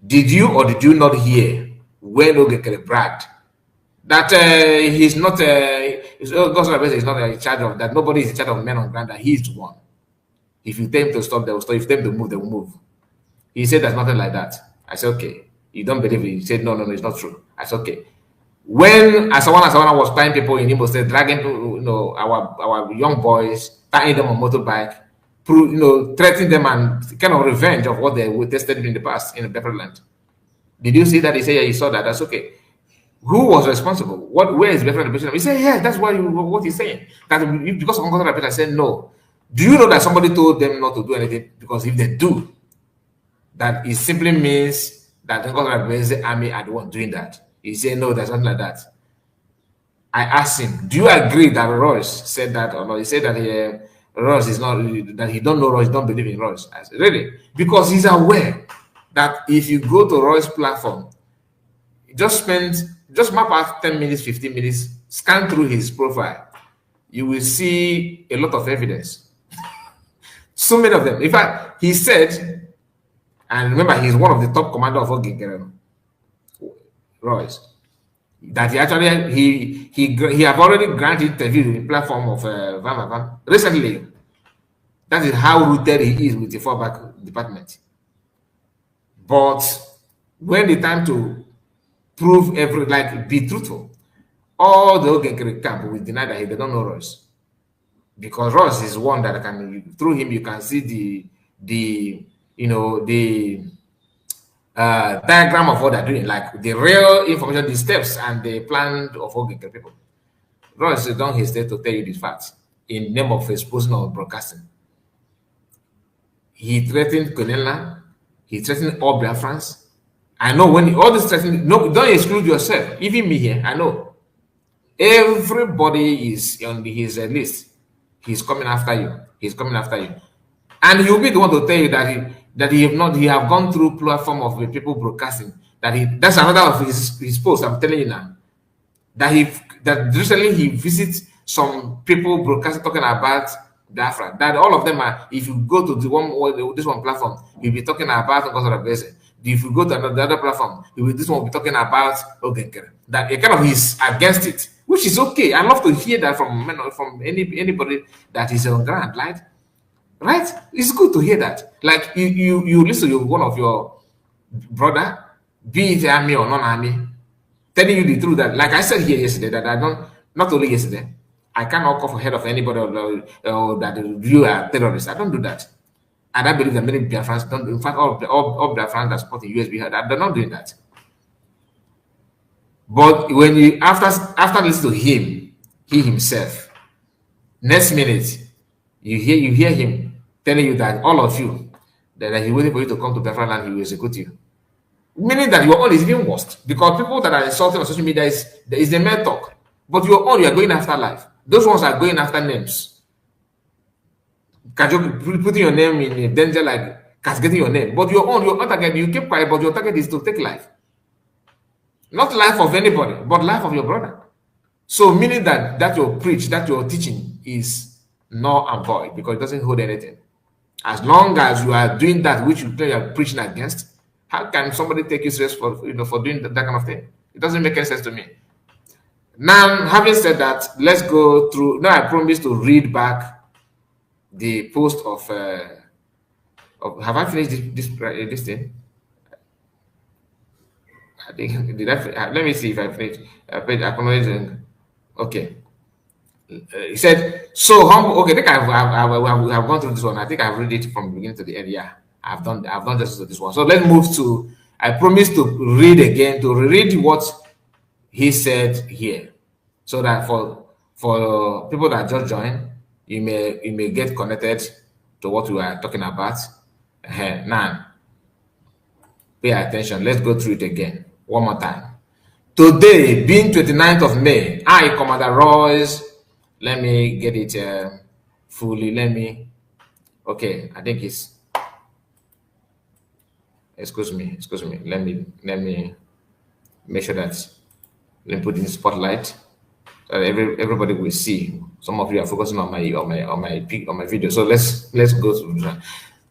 Did you or did you not hear when Ogenkere bragged that he's not Ngozi Oraveze is not in charge of that? Nobody is in charge of men on ground. That he's the one. If you tell him to stop, they will stop. If you tell him to move, they will move. He said there's nothing like that. I said okay. You don't believe it? He said no, it's not true. I said okay. When Asawana was tying people in Imo State, dragging our young boys, tying them on motorbike, threatening them and kind of revenge of what they tested in the past in the Biafra land. Did you see that? He said, yeah, he saw that. That's okay. Who was responsible? Where is Biafra representation? He said, yeah, that's what he's saying. That because of Ngozi Oraveze, I said no. Do you know that somebody told them not to do anything? Because if they do, that it simply means that Ngozi Oraveze army are the one doing that. He said, no, there's nothing like that. I asked him, do you agree that Royce said that or not? He said that Ross is not, that he don't know Ross, don't believe in Ross. I said, really? Because he's aware that if you go to Roy's platform, just map out 10 minutes, 15 minutes, scan through his profile, you will see a lot of evidence. So many of them. In fact, he said, and remember, he's one of the top commander of Àgàinst, Royce, that he actually he have already granted interview in the platform of Van recently. That is how rooted he is with the fallback department. But when the time to prove be truthful, all the Àgàinst camp will deny that they don't know Royce. Because Ross is one that can, through him, you can see the diagram of what they're doing, like the real information, the steps and the plan of Àgàinst people. Ross don't hesitate to tell you the facts in name of exposing or broadcasting. He threatened Conella, he threatened all Biafrans. I know when all this threatening, no, don't exclude yourself. Even me here, I know. Everybody is on his list. He's coming after you. He's coming after you, and he'll be the one to tell you that he have gone through platform of the people broadcasting. That's another of his posts. I'm telling you now that recently he visits some people broadcasting talking about Biafra. That all of them are. If you go to this one platform, he'll be talking about Àgàinst. If you go to another platform, this one will be talking about Àgàinst. That a kind of he's against it. Which is okay. I love to hear that from anybody that is on ground, right? It's good to hear that. Like you listen to one of your brother, be it army or non-army, telling you the truth that, like I said here yesterday, that I don't, not only yesterday, I cannot call for head of anybody or that you are terrorists. I don't do that. And I believe that many Biafrans don't. In fact, all Biafrans that support the USB, they're not doing that. But when you after listening to him, he himself, next minute you hear him telling you that all of you that he's waiting for you to come to Biafra land, he will execute you. Meaning that your own is even worse, because people that are insulting on social media is the mere talk, but your own, you are going after life. Those ones are going after names. Putting your name in danger, like cascading your name. But your own target, you keep quiet, but your target is to take life. Not life of anybody, but life of your brother. So meaning that your preach, that your teaching is null and void, because it doesn't hold anything. As long as you are doing that which you are preaching against, how can somebody take you serious for doing that kind of thing? It doesn't make any sense to me. Now, having said that, let's go through. Now, I promise to read back the post of have I finished this thing? I think let me see if I finished. Acknowledging. Okay. He said, so humble. Okay, I think I've gone through this one. I think I've read it from the beginning to the end. Yeah, I've done justice to this one. So let's move to. I promise to read again, to read what he said here, so that for people that just joined, you may get connected to what we are talking about. Now, pay attention. Let's go through it again one more time. Today, being 29th of May, I, Commander Royce, let me get it fully. Okay, I think it's. Excuse me. Let me make sure that. Let me put in spotlight so that everybody will see. Some of you are focusing on my video. So let's go through that.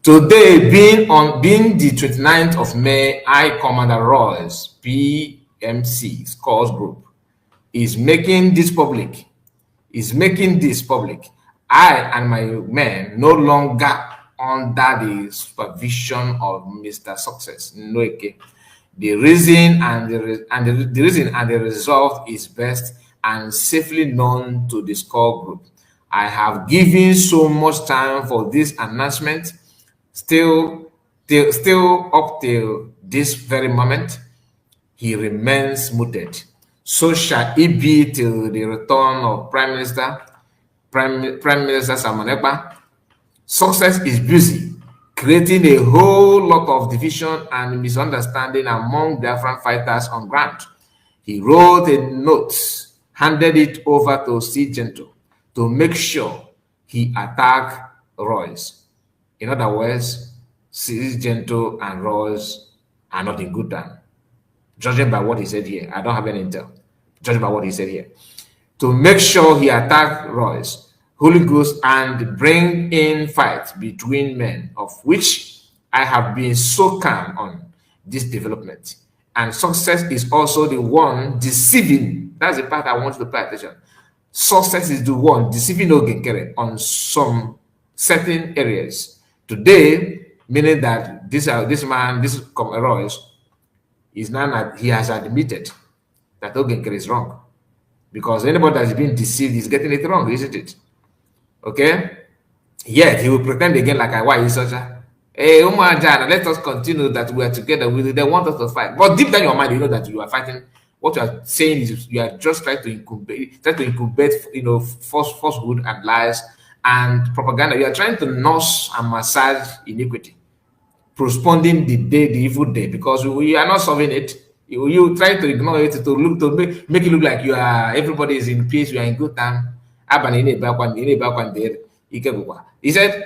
Today, being the 29th of May, I, Commander Royce, PMC Scores Group, is making this public. I and my men no longer under the supervision of Mr. Success Noeke. The reason and the result is best and safely known to the Score Group. I have given so much time for this announcement. Still up till this very moment, he remains muted. So shall it be till the return of Prime Minister Sssion Ekpa. Success is busy creating a whole lot of division and misunderstanding among Biafran fighters on ground. He wrote a note, handed it over to Sssion to make sure he attacked Royce. In other words, Cisgento and Royce are not in good time. Judging by what he said here, I don't have any intel. Judging by what he said here, to make sure he attacked Royce, Holy Ghost, and bring in fight between men, of which I have been so calm on this development. And success is also the one deceiving. That's the part I want you to pay attention. Success is the one deceiving Ogenkere on some certain areas. Today, meaning that this man, this Royce, is now he has admitted that Ogenkere is wrong. Because anybody that's been deceived is getting it wrong, isn't it? Okay? Yet he will pretend again like why is such a hey, Umar, let us continue that we are together with it. They want us to fight. But deep down in your mind, you know that you are fighting. What you are saying is you are just trying to incubate falsehood and lies and propaganda. You are trying to nurse and massage iniquity, postponing the evil day, because we are not solving it. You try to ignore it to make it look like you are everybody is in peace, you are in good time. He said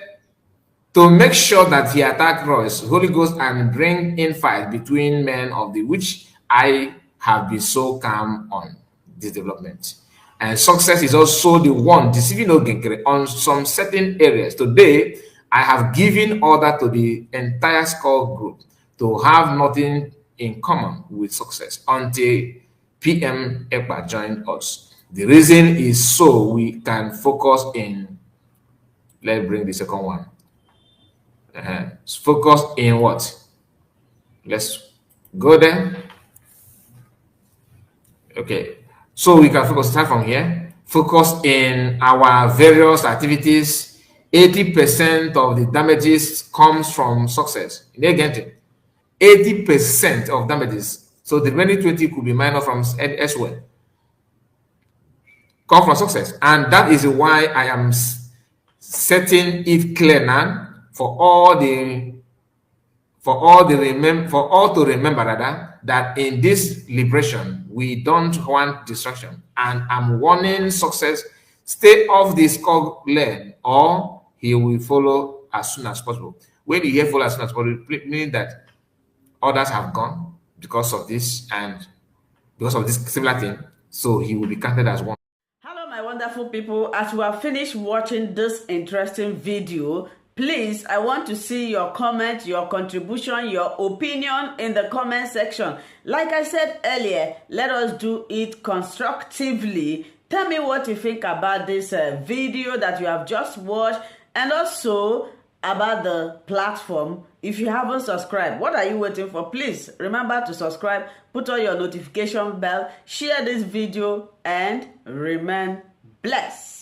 to make sure that he attacked Royce, Holy Ghost, and bring in fight between men of the which I have been so calm on this development. And success is also the one deceiving Ogenkere on some certain areas. Today, I have given order to the entire skull group to have nothing in common with success until PM Ekpa joined us. The reason is so we can focus in, let's bring the second one. Focus in what? Let's go there. Okay, so we can focus, start from here. Focus in our various activities. 80% of the damages comes from success. 80% of damages. So the remaining 20 could be minor from elsewhere. Come from success. And that is why I am setting it clear now for all to remember rather, that in this liberation we don't want destruction. And I'm warning success, stay off the skull lane or he will follow as soon as possible. When you hear follow as soon as possible, meaning that others have gone because of this and because of this similar thing, so he will be counted as one. Hello, my wonderful people. As you have finished watching this interesting video, please, I want to see your comment, your contribution, your opinion in the comment section. Like I said earlier, let us do it constructively. Tell me what you think about this video that you have just watched, and also about the platform. If you haven't subscribed, what are you waiting for? Please remember to subscribe, put on your notification bell, share this video, and remain blessed.